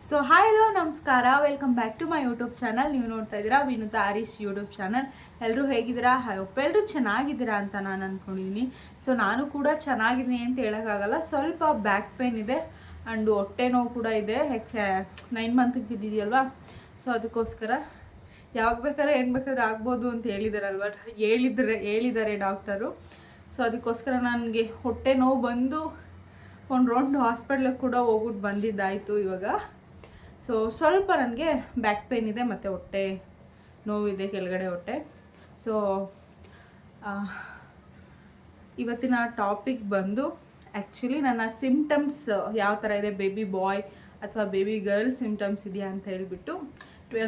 So hi hello ನಮಸ್ಕಾರ, welcome back to my YouTube channel. ನೀವು ನೋಡ್ತಾ ಇದ್ದೀರಾ ವಿನುತಾ ಆರೀಶ್ ಯೂಟ್ಯೂಬ್ ಚಾನಲ್. ಎಲ್ಲರೂ ಹೇಗಿದ್ದೀರಾ? ಎಲ್ಲರೂ ಚೆನ್ನಾಗಿದ್ದೀರಾ ಅಂತ ನಾನು ಅಂದ್ಕೊಂಡಿದ್ದೀನಿ. ಸೊ ನಾನು ಕೂಡ ಚೆನ್ನಾಗಿದ್ದೀನಿ ಅಂತ ಹೇಳೋಕ್ಕಾಗಲ್ಲ. ಸ್ವಲ್ಪ ಬ್ಯಾಕ್ ಪೇನ್ ಇದೆ ಆ್ಯಂಡ್ ಹೊಟ್ಟೆ ನೋವು ಕೂಡ ಇದೆ. 9 ಮಂತಿಗೆ ಬಿದ್ದಿದೆಯಲ್ವಾ, ಸೊ ಅದಕ್ಕೋಸ್ಕರ ಯಾವಾಗ ಬೇಕಾದ್ರೆ ಏನು ಬೇಕಾದ್ರೆ ಆಗ್ಬೋದು ಅಂತ ಹೇಳಿದ್ದಾರೆ ಡಾಕ್ಟರು. ಸೊ ಅದಕ್ಕೋಸ್ಕರ ನನಗೆ ಹೊಟ್ಟೆ ನೋವು ಬಂದು ಒಂದು ರೌಂಡ್ ಹಾಸ್ಪಿಟ್ಲಿಗೆ ಕೂಡ ಹೋಗ್ಬಿಟ್ಟು ಬಂದಿದ್ದಾಯಿತು ಇವಾಗ. ಸೊ ಸ್ವಲ್ಪ ನನಗೆ ಬ್ಯಾಕ್ ಪೇನ್ ಇದೆ ಮತ್ತು ಹೊಟ್ಟೆ ನೋವಿದೆ, ಕೆಳಗಡೆ ಹೊಟ್ಟೆ. ಸೊ ಇವತ್ತಿನ ಟಾಪಿಕ್ ಬಂದು ಆ್ಯಕ್ಚುಲಿ ನನ್ನ ಸಿಮ್ಟಮ್ಸ್ ಯಾವ ಥರ ಇದೆ, ಬೇಬಿ ಬಾಯ್ ಅಥವಾ ಬೇಬಿ ಗರ್ಲ್ ಸಿಮ್ಟಮ್ಸ್ ಇದೆಯಾ ಅಂತ ಹೇಳಿಬಿಟ್ಟು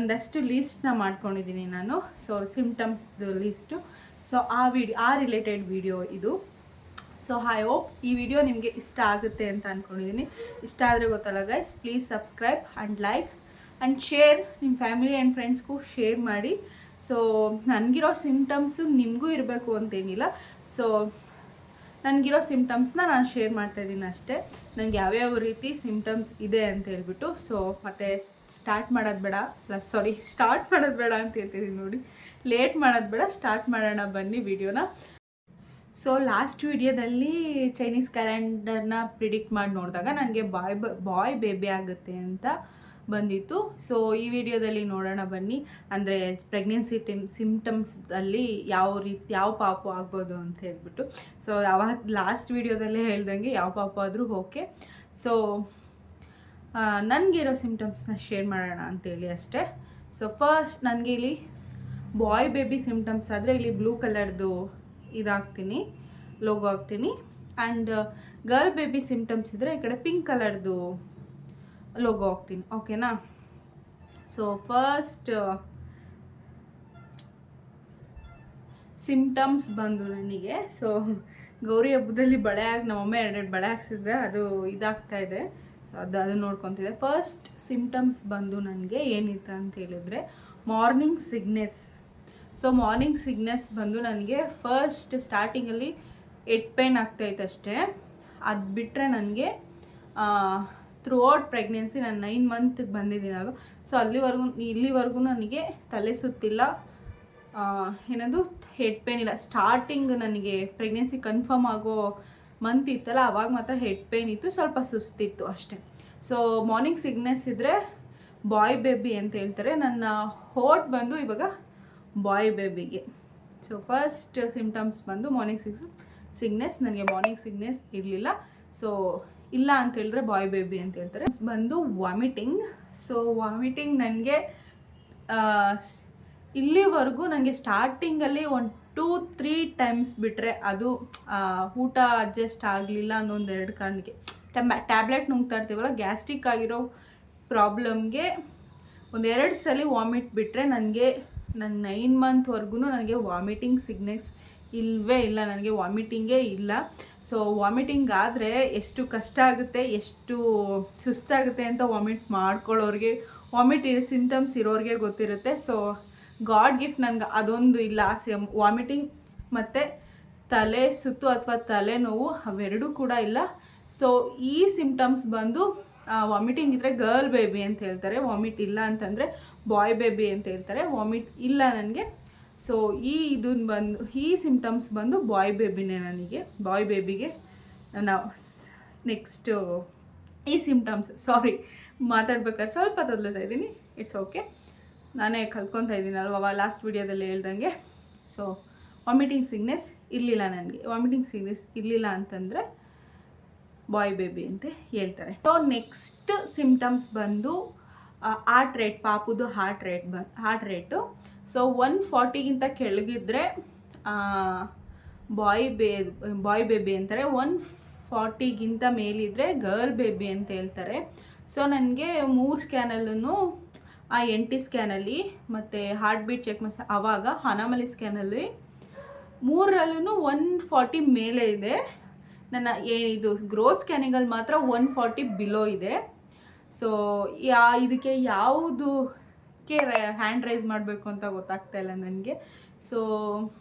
ಒಂದಷ್ಟು ಲೀಸ್ಟ್ನ ಮಾಡ್ಕೊಂಡಿದ್ದೀನಿ ನಾನು. ಸೊ ಸಿಮ್ಟಮ್ಸ್ದು ಲೀಸ್ಟು. ಸೊ ಆ ರಿಲೇಟೆಡ್ ವಿಡಿಯೋ ಇದು. ಸೊ ಐ ಹೋಪ್ ಈ ವಿಡಿಯೋ ನಿಮಗೆ ಇಷ್ಟ ಆಗುತ್ತೆ ಅಂತ ಅಂದ್ಕೊಂಡಿದ್ದೀನಿ. ಇಷ್ಟ ಆದರೆ ಗೊತ್ತಲ್ಲ guys, please subscribe and like and share. ನಿಮ್ಮ ಫ್ಯಾಮಿಲಿ ಆ್ಯಂಡ್ ಫ್ರೆಂಡ್ಸ್ಗೂ ಶೇರ್ ಮಾಡಿ. ಸೊ ನನಗಿರೋ ಸಿಮ್ಟಮ್ಸು ನಿಮಗೂ ಇರಬೇಕು ಅಂತೇನಿಲ್ಲ. ಸೊ ನನಗಿರೋ ಸಿಮ್ಟಮ್ಸ್ನ ನಾನು ಶೇರ್ ಮಾಡ್ತಾಯಿದ್ದೀನಿ ಅಷ್ಟೇ. ನನಗೆ ಯಾವ್ಯಾವ ರೀತಿ ಸಿಮ್ಟಮ್ಸ್ ಇದೆ ಅಂತ ಹೇಳ್ಬಿಟ್ಟು. ಸೊ ಮತ್ತು ಸ್ಟಾರ್ಟ್ ಮಾಡೋದು ಬೇಡ ಅಂತ ಹೇಳ್ತಿದ್ದೀನಿ ನೋಡಿ. ಲೇಟ್ ಮಾಡೋದು ಬೇಡ, ಸ್ಟಾರ್ಟ್ ಮಾಡೋಣ ಬನ್ನಿ ವಿಡಿಯೋನ. ಸೊ ಲಾಸ್ಟ್ ವಿಡಿಯೋದಲ್ಲಿ ಚೈನೀಸ್ ಕ್ಯಾಲೆಂಡರ್ನ ಪ್ರಿಡಿಕ್ಟ್ ಮಾಡಿ ನೋಡಿದಾಗ ನನಗೆ ಬಾಯ್ ಬೇಬಿ ಆಗುತ್ತೆ ಅಂತ ಬಂದಿತ್ತು. ಸೊ ಈ ವಿಡಿಯೋದಲ್ಲಿ ನೋಡೋಣ ಬನ್ನಿ, ಅಂದರೆ ಪ್ರೆಗ್ನೆನ್ಸಿ ಸಿಮ್ಟಮ್ಸಲ್ಲಿ ಯಾವ ಪಾಪು ಆಗ್ಬೋದು ಅಂತ ಹೇಳ್ಬಿಟ್ಟು. ಸೊ ಲಾಸ್ಟ್ ವಿಡಿಯೋದಲ್ಲೇ ಹೇಳ್ದಂಗೆ ಯಾವ ಪಾಪು ಆದರೂ ಓಕೆ. ಸೊ ನನಗಿರೋ ಸಿಮ್ಟಮ್ಸ್ನ ಶೇರ್ ಮಾಡೋಣ ಅಂತೇಳಿ ಅಷ್ಟೇ. ಸೊ ಫಸ್ಟ್ ನನಗೆ ಇಲ್ಲಿ ಬಾಯ್ ಬೇಬಿ ಸಿಮ್ಟಮ್ಸ್ ಆದರೆ ಇಲ್ಲಿ ಬ್ಲೂ ಕಲರ್ದು ಇದಾಗ್ತೀನಿ, ಲೋಗೋ ಹಾಕ್ತೀನಿ. ಆ್ಯಂಡ್ ಗರ್ಲ್ ಬೇಬಿ ಸಿಮ್ಟಮ್ಸ್ ಇದ್ದರೆ ಈ ಕಡೆ ಪಿಂಕ್ ಕಲರ್ದು ಲೋಗೋ ಹಾಕ್ತೀನಿ, ಓಕೆನಾ. ಸೊ ಫಸ್ಟ್ ಸಿಮ್ಟಮ್ಸ್ ಬಂದು ನನಗೆ, ಸೊ ಗೌರಿ ಹಬ್ಬದಲ್ಲಿ ನಮ್ಮಮ್ಮ 2 ಬಳೆ ಹಾಕ್ಸಿದ್ರೆ ಅದು ಇದಾಗ್ತಾ ಇದೆ. ಸೊ ಅದು ನೋಡ್ಕೊತಿದ್ದೆ. ಫಸ್ಟ್ ಸಿಮ್ಟಮ್ಸ್ ಬಂದು ನನಗೆ ಏನಿತ್ತು ಅಂತ ಹೇಳಿದರೆ morning sickness. So morning sickness ಬಂದು ನನಗೆ ಫಸ್ಟ್ ಸ್ಟಾರ್ಟಿಂಗಲ್ಲಿ ಹೆಡ್ ಪೇನ್ ಆಗ್ತಾಯಿತ್ತು ಅಷ್ಟೇ. ಅದು ಬಿಟ್ಟರೆ ನನಗೆ ಥ್ರೂ ಔಟ್ ಪ್ರೆಗ್ನೆನ್ಸಿ ನಾನು 9 ಮಂತಿಗೆ ಬಂದಿದ್ದೀನಲ್ವ, ಸೊ ಇಲ್ಲಿವರೆಗೂ ನನಗೆ ತಲೆ ಸುತ್ತಿಲ್ಲ, ಏನದು ಹೆಡ್ ಪೇನ್ ಇಲ್ಲ. ಸ್ಟಾರ್ಟಿಂಗ್ ನನಗೆ ಪ್ರೆಗ್ನೆನ್ಸಿ ಕನ್ಫರ್ಮ್ ಆಗೋ ಮಂತ್ ಇತ್ತಲ್ಲ, ಆವಾಗ ಮಾತ್ರ ಹೆಡ್ ಪೇನ್ ಇತ್ತು, ಸ್ವಲ್ಪ ಸುಸ್ತಿತ್ತು ಅಷ್ಟೇ. ಸೊ ಮಾರ್ನಿಂಗ್ ಸಿಕ್ನೆಸ್ ಇದ್ದರೆ ಬಾಯ್ ಬೇಬಿ ಅಂತ ಹೇಳ್ತಾರೆ. ನನ್ನ ಹೋಟ್ ಬಂದು ಇವಾಗ ಬಾಯ್ ಬೇಬಿಗೆ. ಸೊ ಫಸ್ಟ್ ಸಿಮ್ಟಮ್ಸ್ ಬಂದು ಮಾರ್ನಿಂಗ್ ಸಿಕ್ನೆಸ್. ನನಗೆ ಮಾರ್ನಿಂಗ್ ಸಿಕ್ನೆಸ್ ಇರಲಿಲ್ಲ, ಸೊ ಇಲ್ಲ ಅಂತ ಹೇಳಿದ್ರೆ ಬಾಯ್ ಬೇಬಿ ಅಂತ ಹೇಳ್ತಾರೆ. ಬಂದು ವಾಮಿಟಿಂಗ್. ಸೊ ವಾಮಿಟಿಂಗ್ ನನಗೆ ಇಲ್ಲಿವರೆಗೂ ನನಗೆ ಸ್ಟಾರ್ಟಿಂಗಲ್ಲಿ 1-2-3 ಟೈಮ್ಸ್ ಬಿಟ್ಟರೆ ಅದು ಊಟ ಅಡ್ಜಸ್ಟ್ ಆಗಲಿಲ್ಲ ಅನ್ನೋ 2 ಕಾರಣಕ್ಕೆ. ಟ್ಯಾಬ್ಲೆಟ್ ನುಂಗ್ತಾ ಇರ್ತೀವಲ್ಲ, ಗ್ಯಾಸ್ಟ್ರಿಕ್ ಆಗಿರೋ ಪ್ರಾಬ್ಲಮ್ಗೆ 1-2 ಸಲ ವಾಮಿಟ್ ಬಿಟ್ಟರೆ ನನಗೆ ನನ್ನ 9 ಮಂತ್ವರೆಗೂ ನನಗೆ ವಾಮಿಟಿಂಗ್ ಸಿಕ್ನೆಸ್ ಇಲ್ಲವೇ ಇಲ್ಲ, ನನಗೆ ವಾಮಿಟಿಂಗೇ ಇಲ್ಲ. ಸೊ ವಾಮಿಟಿಂಗ್ ಆದರೆ ಎಷ್ಟು ಕಷ್ಟ ಆಗುತ್ತೆ, ಎಷ್ಟು ಸುಸ್ತಾಗುತ್ತೆ ಅಂತ ವಾಮಿಟ್ ಮಾಡ್ಕೊಳ್ಳೋರಿಗೆ, ಸಿಮ್ಟಮ್ಸ್ ಇರೋರಿಗೆ ಗೊತ್ತಿರುತ್ತೆ. ಸೊ ಗಾಡ್ ಗಿಫ್ಟ್ ನನಗೆ ಅದೊಂದು ಇಲ್ಲ, ವಾಮಿಟಿಂಗ್ ಮತ್ತು ತಲೆ ಸುತ್ತು ಅಥವಾ ತಲೆನೋವು ಅವೆರಡೂ ಕೂಡ ಇಲ್ಲ. ಸೊ ಈ ಸಿಮ್ಟಮ್ಸ್ ಬಂದು ವಾಮಿಟಿಂಗ್ ಇದ್ದರೆ ಗರ್ಲ್ ಬೇಬಿ ಅಂತ ಹೇಳ್ತಾರೆ, ವಾಮಿಟ್ ಇಲ್ಲ ಅಂತಂದರೆ ಬಾಯ್ ಬೇಬಿ ಅಂತ ಹೇಳ್ತಾರೆ. ವಾಮಿಟ್ ಇಲ್ಲ ನನಗೆ. ಸೊ ಈ ಸಿಮ್ಟಮ್ಸ್ ಬಂದು ಬಾಯ್ ಬೇಬಿನೇ ನನಗೆ, ಬಾಯ್ ಬೇಬಿಗೆ. ನಾವು ನೆಕ್ಸ್ಟು ಈ ಸಿಮ್ಟಮ್ಸ್, ಮಾತಾಡ್ಬೇಕಾದ್ರೆ ಸ್ವಲ್ಪ ತೊದಲ್ತಾ ಇದ್ದೀನಿ, ಇಟ್ಸ್ ಓಕೆ, ನಾನೇ ಕಲ್ತ್ಕೊತಾ ಇದ್ದೀನಲ್ವ ಲಾಸ್ಟ್ ವಿಡಿಯೋದಲ್ಲಿ ಹೇಳ್ದಂಗೆ. ಸೊ ವಾಮಿಟಿಂಗ್ ಸಿಕ್ನೆಸ್ ಇರಲಿಲ್ಲ ನನಗೆ. ವಾಮಿಟಿಂಗ್ ಸಿಕ್ನೆಸ್ ಇರಲಿಲ್ಲ ಅಂತಂದರೆ ಬಾಯ್ ಬೇಬಿ ಅಂತ ಹೇಳ್ತಾರೆ. ಸೊ ನೆಕ್ಸ್ಟ್ ಸಿಮ್ಟಮ್ಸ್ ಬಂದು ಹಾರ್ಟ್ ರೇಟ್, ಪಾಪುದು ಹಾರ್ಟ್ ರೇಟು. ಸೊ 140ಗಿಂತ ಕೆಳಗಿದ್ರೆ ಬಾಯ್ ಬೇಬಿ ಅಂತಾರೆ, 140ಗಿಂತ ಮೇಲಿದ್ರೆ ಗರ್ಲ್ ಬೇಬಿ ಅಂತ ಹೇಳ್ತಾರೆ. ಸೊ ನನಗೆ 3 ಸ್ಕ್ಯಾನಲ್ಲೂ, NT ಸ್ಕ್ಯಾನಲ್ಲಿ ಮತ್ತು ಹಾರ್ಟ್ ಬೀಟ್ ಚೆಕ್ ಆವಾಗ ಅನಾಮಲಿ ಸ್ಕ್ಯಾನಲ್ಲಿ 3ರಲ್ಲೂ 140 ಮೇಲೆ ಇದೆ. ನನ್ನ ಇದು ಗ್ರೋತ್ ಸ್ಕ್ಯಾನಿಂಗಲ್ಲಿ ಮಾತ್ರ 140 ಬಿಲೋ ಇದೆ. ಸೊ ಇದಕ್ಕೆ ಯಾವುದಕ್ಕೆ ಹ್ಯಾಂಡ್ ರೈಸ್ ಮಾಡಬೇಕು ಅಂತ ಗೊತ್ತಾಗ್ತಾ ಇಲ್ಲ ನನಗೆ. ಸೊ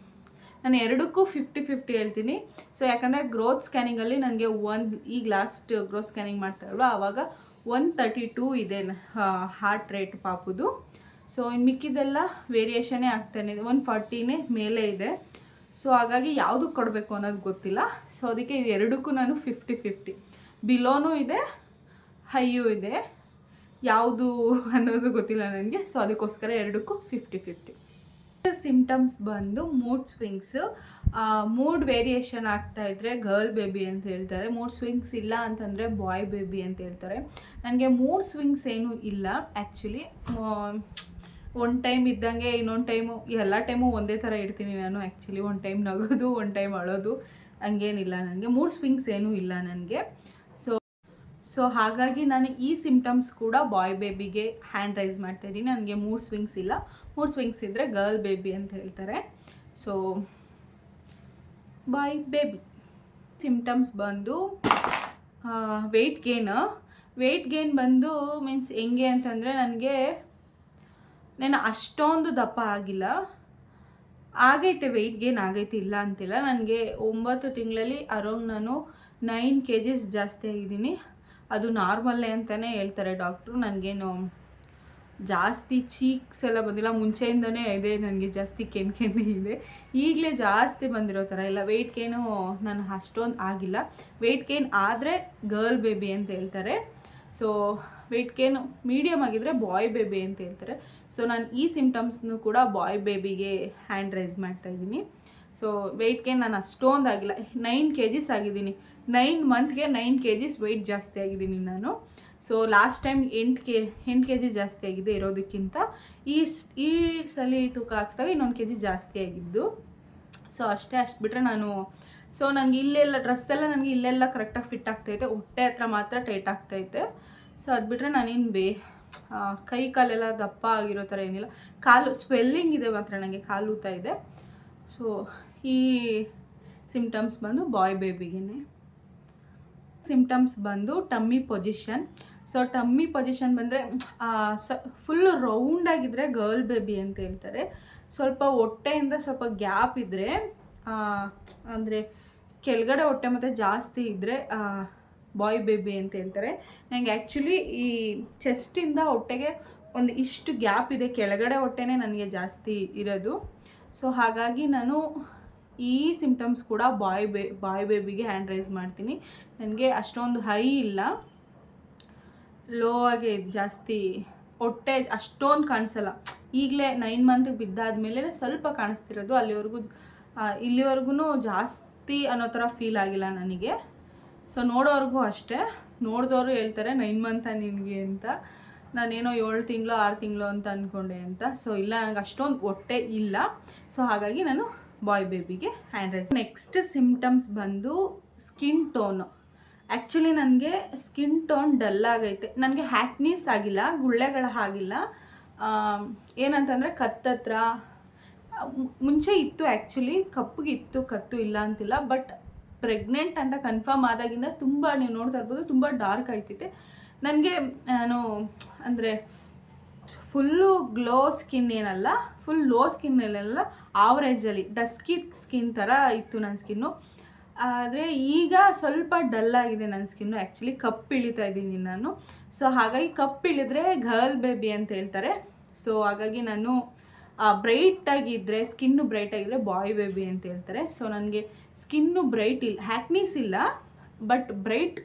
ನಾನು ಎರಡಕ್ಕೂ 50-50 ಹೇಳ್ತೀನಿ. ಸೊ ಯಾಕಂದರೆ ಗ್ರೋತ್ ಸ್ಕ್ಯಾನಿಂಗಲ್ಲಿ ನನಗೆ ಈಗ ಲಾಸ್ಟ್ ಗ್ರೋತ್ ಸ್ಕ್ಯಾನಿಂಗ್ ಮಾಡ್ತಾರಲ್ವ, ಆವಾಗ 132 ಇದೆ ಹಾರ್ಟ್ ರೇಟ್ ಪಾಪುದು. ಸೊ ಇನ್ನು ಮಿಕ್ಕಿದೆಲ್ಲ ವೇರಿಯೇಷನೇ ಆಗ್ತಾನೆ ಇದೆ, 140ನೇ ಮೇಲೆ ಇದೆ. ಸೊ ಹಾಗಾಗಿ ಯಾವುದು ಕೊಡಬೇಕು ಅನ್ನೋದು ಗೊತ್ತಿಲ್ಲ. ಸೊ ಅದಕ್ಕೆ ಎರಡಕ್ಕೂ ನಾನು 50-50, ಬಿಲೋನೂ ಇದೆ ಹೈಯೂ ಇದೆ, ಯಾವುದು ಅನ್ನೋದು ಗೊತ್ತಿಲ್ಲ ನನಗೆ. ಸೊ ಅದಕ್ಕೋಸ್ಕರ ಎರಡಕ್ಕೂ 50-50. ಸಿಂಪ್ಟಮ್ಸ್ ಬಂದು ಮೂಡ್ ಸ್ವಿಂಗ್ಸ್. ಮೂಡ್ ವೇರಿಯೇಷನ್ ಆಗ್ತಾಯಿದ್ರೆ ಗರ್ಲ್ ಬೇಬಿ ಅಂತ ಹೇಳ್ತಾರೆ, ಮೂಡ್ ಸ್ವಿಂಗ್ಸ್ ಇಲ್ಲ ಅಂತಂದರೆ ಬಾಯ್ ಬೇಬಿ ಅಂತ ಹೇಳ್ತಾರೆ. ನನಗೆ ಮೂಡ್ ಸ್ವಿಂಗ್ಸ್ ಏನೂ ಇಲ್ಲ ಆ್ಯಕ್ಚುಲಿ. ಒಂದು ಟೈಮ್ ಇದ್ದಂಗೆ ಇನ್ನೊಂದು ಟೈಮು, ಎಲ್ಲ ಟೈಮು ಒಂದೇ ಥರ ಇರ್ತೀನಿ ನಾನು ಆ್ಯಕ್ಚುಲಿ. ಒಂದು ಟೈಮ್ ನಗೋದು, ಒಂದು ಟೈಮ್ ಅಳೋದು, ಹಂಗೇನಿಲ್ಲ ನನಗೆ. ಮೂಡ್ ಸ್ವಿಂಗ್ಸ್ ಏನೂ ಇಲ್ಲ ನನಗೆ. ಸೊ ಹಾಗಾಗಿ ನಾನು ಈ ಸಿಂಪ್ಟಮ್ಸ್ ಕೂಡ ಬಾಯ್ ಬೇಬಿಗೆ ಹ್ಯಾಂಡ್ ರೈಸ್ ಮಾಡ್ತಾಯಿದ್ದೀನಿ. ನನಗೆ ಮೂಡ್ ಸ್ವಿಂಗ್ಸ್ ಇಲ್ಲ. ಮೂಡ್ ಸ್ವಿಂಗ್ಸ್ ಇದ್ದರೆ ಗರ್ಲ್ ಬೇಬಿ ಅಂತ ಹೇಳ್ತಾರೆ. So bye baby. ಸಿಂಪ್ಟಮ್ಸ್ ಬಂದು ವೆಯ್ಟ್ ಗೇನ್ ಬಂದು ಮೀನ್ಸ್ ಹೆಂಗೆ ಅಂತಂದರೆ, ನಾನು ಅಷ್ಟೊಂದು ದಪ್ಪ ಆಗಿಲ್ಲ, ಆಗೈತೆ ವೆಯ್ಟ್ ಗೇನ್ ಆಗೈತೆ, ಇಲ್ಲ ಅಂತಿಲ್ಲ. ನನಗೆ 9 ತಿಂಗಳಲ್ಲಿ ಅರೌಂಡ್ ನಾನು 9 kgs ಜಾಸ್ತಿ ಆಗಿದ್ದೀನಿ. ಅದು ನಾರ್ಮಲ್ಲೇ ಅಂತಲೇ ಹೇಳ್ತಾರೆ ಡಾಕ್ಟ್ರು. ನನಗೇನು ಜಾಸ್ತಿ ಚೀಕ್ಸ್ ಎಲ್ಲ ಬಂದಿಲ್ಲ, ಮುಂಚೆಯಿಂದನೇ ಇದೆ ನನಗೆ ಜಾಸ್ತಿ ಕೆನ್ನೆ ಇದೆ. ಈಗಲೇ ಜಾಸ್ತಿ ಬಂದಿರೋ ಥರ ಇಲ್ಲ. ವೆಯ್ಟ್ ಗೇನು ನಾನು ಅಷ್ಟೊಂದು ಆಗಿಲ್ಲ. ವೆಯ್ಟ್ ಗೇನ್ ಆದರೆ ಗರ್ಲ್ ಬೇಬಿ ಅಂತ ಹೇಳ್ತಾರೆ. ಸೊ ವೆಯ್ಟ್ ಗೇನು ಮೀಡಿಯಮ್ ಆಗಿದ್ದರೆ ಬಾಯ್ ಬೇಬಿ ಅಂತ ಹೇಳ್ತಾರೆ. ಸೊ ನಾನು ಈ ಸಿಂಪ್ಟಮ್ಸ್ನು ಕೂಡ ಬಾಯ್ ಬೇಬಿಗೆ ಹ್ಯಾಂಡ್ ರೈಸ್ ಮಾಡ್ತಾಯಿದ್ದೀನಿ. ಸೊ ವೆಯ್ಟ್ ಗೇನ್ ನಾನು ಅಷ್ಟೊಂದು ಆಗಿಲ್ಲ, 9 kgs ಆಗಿದ್ದೀನಿ. 9 ಮಂತ್ಗೆ 9 kgs ವೆಯ್ಟ್ ಜಾಸ್ತಿ ಆಗಿದ್ದೀನಿ ನಾನು. ಸೊ ಲಾಸ್ಟ್ ಟೈಮ್ 8 kg ಜಾಸ್ತಿ ಆಗಿದೆ ಇರೋದಕ್ಕಿಂತ. ಈ ಸಲ ತೂಕ ಹಾಕ್ಸ್ದಾಗ ಇನ್ನೊಂದು kg ಜಾಸ್ತಿ ಆಗಿದ್ದು. ಸೊ ಅಷ್ಟು ಬಿಟ್ಟರೆ ನಾನು, ಸೊ ನನಗೆ ಇಲ್ಲೆಲ್ಲ ಡ್ರೆಸ್ಸೆಲ್ಲ ನನಗೆ ಇಲ್ಲೆಲ್ಲ ಕರೆಕ್ಟಾಗಿ ಫಿಟ್ ಆಗ್ತೈತೆ, ಹೊಟ್ಟೆ ಹತ್ರ ಮಾತ್ರ ಟೈಟ್ ಆಗ್ತೈತೆ. ಸೊ ಅದು ಬಿಟ್ಟರೆ ನಾನೇನು ಕೈ ಕಾಲೆಲ್ಲ ದಪ್ಪ ಆಗಿರೋ ಥರ ಏನಿಲ್ಲ. ಕಾಲು ಸ್ವೆಲ್ಲಿಂಗ್ ಇದೆ ಮಾತ್ರ, ನನಗೆ ಕಾಲು ಊತ ಇದೆ. ಸೊ ಈ ಸಿಂಪ್ಟಮ್ಸ್ ಬಂದು ಬಾಯ್ ಬೇಬಿಗೇ. ಸಿಂಪ್ಟಮ್ಸ್ ಬಂದು tummy position. So tummy position ಬಂದರೆ ಫುಲ್ಲು ರೌಂಡಾಗಿದ್ದರೆ ಗರ್ಲ್ ಬೇಬಿ ಅಂತ ಹೇಳ್ತಾರೆ. ಸ್ವಲ್ಪ ಹೊಟ್ಟೆಯಿಂದ ಸ್ವಲ್ಪ ಗ್ಯಾಪ್ ಇದ್ದರೆ, ಅಂದರೆ ಕೆಳಗಡೆ ಹೊಟ್ಟೆ ಮತ್ತು ಜಾಸ್ತಿ ಇದ್ದರೆ ಬಾಯ್ ಬೇಬಿ ಅಂತ ಹೇಳ್ತಾರೆ. ನನಗೆ ಆ್ಯಕ್ಚುಲಿ ಈ ಚೆಸ್ಟಿಂದ ಹೊಟ್ಟೆಗೆ ಒಂದು ಇಷ್ಟು ಗ್ಯಾಪ್ ಇದೆ, ಕೆಳಗಡೆ ಹೊಟ್ಟೆನೇ ನನಗೆ ಜಾಸ್ತಿ ಇರೋದು. ಸೊ ಹಾಗಾಗಿ ನಾನು ಈ ಸಿಂಪ್ಟಮ್ಸ್ ಕೂಡ ಬಾಯ್ ಬೇಬಿಗೆ ಹ್ಯಾಂಡ್ ರೈಸ್ ಮಾಡ್ತೀನಿ. ನನಗೆ ಅಷ್ಟೊಂದು ಹೈ ಇಲ್ಲ, ಲೋ ಆಗಿ ಜಾಸ್ತಿ ಹೊಟ್ಟೆ ಅಷ್ಟೊಂದು ಕಾಣಿಸಲ್ಲ. ಈಗಲೇ 9 ಮಂತಿಗೆ ಬಿದ್ದಾದಮೇಲೆ ಸ್ವಲ್ಪ ಕಾಣಿಸ್ತಿರೋದು, ಇಲ್ಲಿವರೆಗೂ ಜಾಸ್ತಿ ಅನ್ನೋ ಥರ ಫೀಲ್ ಆಗಿಲ್ಲ ನನಗೆ. ಸೊ ನೋಡೋರ್ಗೂ ಅಷ್ಟೇ, ನೋಡಿದವರು ಹೇಳ್ತಾರೆ 9 ಮಂತ ನಿನಗೆ ಅಂತ. ನಾನೇನೋ 7 ತಿಂಗಳು 6 ತಿಂಗಳು ಅಂತ ಅಂದ್ಕೊಂಡೆ ಅಂತ. ಸೊ ಇಲ್ಲ, ನನಗೆ ಅಷ್ಟೊಂದು ಹೊಟ್ಟೆ ಇಲ್ಲ. ಸೊ ಹಾಗಾಗಿ ನಾನು ಬಾಯ್ ಬೇಬಿಗೆ ಹ್ಯಾಂಡ್ ರೈಸ್. ನೆಕ್ಸ್ಟ್ ಸಿಂಪ್ಟಮ್ಸ್ ಬಂದು ಸ್ಕಿನ್ ಟೋನು. ಆ್ಯಕ್ಚುಲಿ ನನಗೆ ಸ್ಕಿನ್ ಟೋನ್ ಡಲ್ ಆಗೈತೆ. ನನಗೆ ಹ್ಯಾಕ್ನೀಸ್ ಆಗಿಲ್ಲ, ಗುಳ್ಳೆಗಳ ಆಗಿಲ್ಲ. ಏನಂತಂದರೆ ಕತ್ತತ್ರ ಮುಂಚೆ ಇತ್ತು ಆ್ಯಕ್ಚುಲಿ, ಕಪ್ಪಗಿತ್ತು, ಕತ್ತು ಇಲ್ಲ ಅಂತಿಲ್ಲ. ಬಟ್ ಪ್ರೆಗ್ನೆಂಟ್ ಅಂತ ಕನ್ಫರ್ಮ್ ಆದಾಗಿಂದ ತುಂಬ, ನೀವು ನೋಡ್ತಾ ಇರ್ಬೋದು, ತುಂಬ ಡಾರ್ಕ್ ಆಯ್ತೈತೆ ನನಗೆ. ನಾನು ಅಂದರೆ ಫುಲ್ಲು ಗ್ಲೋ ಸ್ಕಿನ್ ಏನಲ್ಲ, ಫುಲ್ ಲೋ ಸ್ಕಿನ್ನಲ್ಲೆಲ್ಲ ಆವ್ರೇಜಲ್ಲಿ ಡಸ್ಕಿ ಸ್ಕಿನ್ ಥರ ಇತ್ತು ನನ್ನ ಸ್ಕಿನ್ನು. ಆದರೆ ಈಗ ಸ್ವಲ್ಪ ಡಲ್ ಆಗಿದೆ ನನ್ನ ಸ್ಕಿನ್ನು. ಆ್ಯಕ್ಚುಲಿ ಕಪ್ಪು ಇಳಿತಾ ಇದ್ದೀನಿ ನಾನು. ಸೊ ಹಾಗಾಗಿ ಕಪ್ಪು ಇಳಿದ್ರೆ ಗರ್ಲ್ ಬೇಬಿ ಅಂತ ಹೇಳ್ತಾರೆ. ಸೊ ಹಾಗಾಗಿ ನಾನು ಬ್ರೈಟಾಗಿದ್ದರೆ, ಸ್ಕಿನ್ನು ಬ್ರೈಟಾಗಿದ್ದರೆ ಬಾಯ್ ಬೇಬಿ ಅಂತ ಹೇಳ್ತಾರೆ. ಸೊ ನನಗೆ ಸ್ಕಿನ್ನು ಬ್ರೈಟ್ ಇಲ್ಲ, ಹ್ಯಾಕ್ನೀಸ್ ಇಲ್ಲ, ಬಟ್ ಬ್ರೈಟ್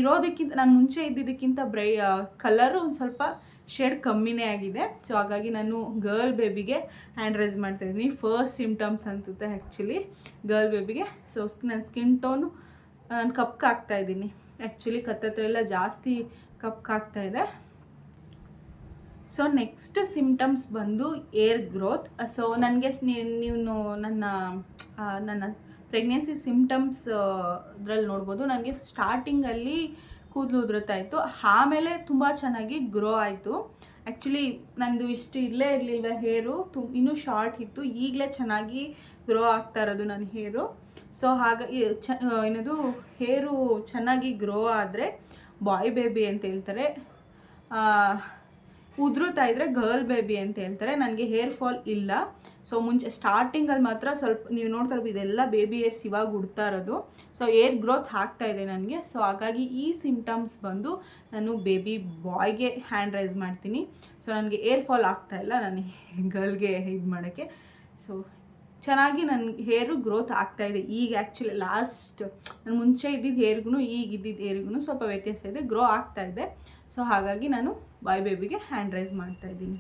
ಇರೋದಕ್ಕಿಂತ, ನಾನು ಮುಂಚೆ ಇದ್ದಿದ್ದಕ್ಕಿಂತ ಕಲರು ಒಂದು ಸ್ವಲ್ಪ ಶೇಡ್ ಕಮ್ಮಿನೇ ಆಗಿದೆ. ಸೊ ಹಾಗಾಗಿ ನಾನು ಗರ್ಲ್ ಬೇಬಿಗೆ ಹ್ಯಾಂಡ್ ರೈಸ್ ಮಾಡ್ತಾಯಿದ್ದೀನಿ. ಫಸ್ಟ್ ಸಿಂಪ್ಟಮ್ಸ್ ಅನ್ಸುತ್ತೆ ಆ್ಯಕ್ಚುಲಿ ಗರ್ಲ್ ಬೇಬಿಗೆ. ಸೊ ನನ್ನ ಸ್ಕಿನ್ ಟೋನು ನಾನು ಕಪ್ಪಾಗ್ತಾಯಿದ್ದೀನಿ ಆ್ಯಕ್ಚುಲಿ, ಕತ್ತತ್ರ ಎಲ್ಲ ಜಾಸ್ತಿ ಕಪ್ಪಾಗ್ತಾಯಿದೆ. ಸೊ ನೆಕ್ಸ್ಟ್ ಸಿಂಪ್ಟಮ್ಸ್ ಬಂದು ಏರ್ ಗ್ರೋತ್. ಸೊ ನನಗೆ ನೀವು ನನ್ನ ಪ್ರೆಗ್ನೆನ್ಸಿ ಸಿಂಪ್ಟಮ್ಸ್ ಇದ್ರಲ್ಲಿ ನೋಡ್ಬೋದು. ನನಗೆ ಸ್ಟಾರ್ಟಿಂಗಲ್ಲಿ ಕೂದಲು ಉದುರುತ್ತಾ ಇತ್ತು, ಆಮೇಲೆ ತುಂಬ ಚೆನ್ನಾಗಿ ಗ್ರೋ ಆಯಿತು. ಆ್ಯಕ್ಚುಲಿ ನಂದು ಇಷ್ಟು ಇಲ್ಲೇ ಇರಲಿಲ್ಲ ಹೇರು, ಇನ್ನೂ ಶಾರ್ಟ್ ಇತ್ತು. ಈಗಲೇ ಚೆನ್ನಾಗಿ ಗ್ರೋ ಆಗ್ತಾ ಇರೋದು ನನ್ನ ಹೇರು. ಸೊ ಹಾಗಾಗಿ ಏನದು ಹೇರು ಚೆನ್ನಾಗಿ ಗ್ರೋ ಆದರೆ ಬಾಯ್ ಬೇಬಿ ಅಂತ ಹೇಳ್ತಾರೆ. ಉದುರುತ್ತಾ ಇದ್ದರೆ ಗರ್ಲ್ ಬೇಬಿ ಅಂತ ಹೇಳ್ತಾರೆ. ನನಗೆ ಹೇರ್ ಫಾಲ್ ಇಲ್ಲ. ಸೊ ಮುಂಚೆ ಸ್ಟಾರ್ಟಿಂಗಲ್ಲಿ ಮಾತ್ರ ಸ್ವಲ್ಪ ನೀವು ನೋಡ್ತಾ ಇರ್ಬೋದು ಇದೆಲ್ಲ ಬೇಬಿ ಏರ್ಸ್ ಇವಾಗ ಉಡ್ತಾ ಇರೋದು. ಸೊ ಏರ್ ಗ್ರೋತ್ ಆಗ್ತಾ ಇದೆ ನನಗೆ. ಸೊ ಹಾಗಾಗಿ ಈ ಸಿಮ್ಟಮ್ಸ್ ಬಂದು ನಾನು ಬೇಬಿ ಬಾಯ್ಗೆ ಹ್ಯಾಂಡ್ ರೈಸ್ ಮಾಡ್ತೀನಿ. ಸೊ ನನಗೆ ಏರ್ ಫಾಲ್ ಆಗ್ತಾಯಿಲ್ಲ, ನಾನು ಗರ್ಲ್ಗೆ ಇದು ಮಾಡೋಕ್ಕೆ. ಸೊ ಚೆನ್ನಾಗಿ ನನ್ನ ಹೇರು ಗ್ರೋತ್ ಆಗ್ತಾಯಿದೆ ಈಗ. ಆ್ಯಕ್ಚುಲಿ ನಾನು ಮುಂಚೆ ಇದ್ದಿದ್ದು ಹೇರ್ಗೂ ಈಗ ಇದ್ದಿದ್ದು ಹೇರ್ಗೂ ಸ್ವಲ್ಪ ವ್ಯತ್ಯಾಸ ಇದೆ, ಗ್ರೋ ಆಗ್ತಾಯಿದೆ. ಸೊ ಹಾಗಾಗಿ ನಾನು ಬಾಯ್ ಬೇಬಿಗೆ ಹ್ಯಾಂಡ್ ರೈಸ್ ಮಾಡ್ತಾಯಿದ್ದೀನಿ.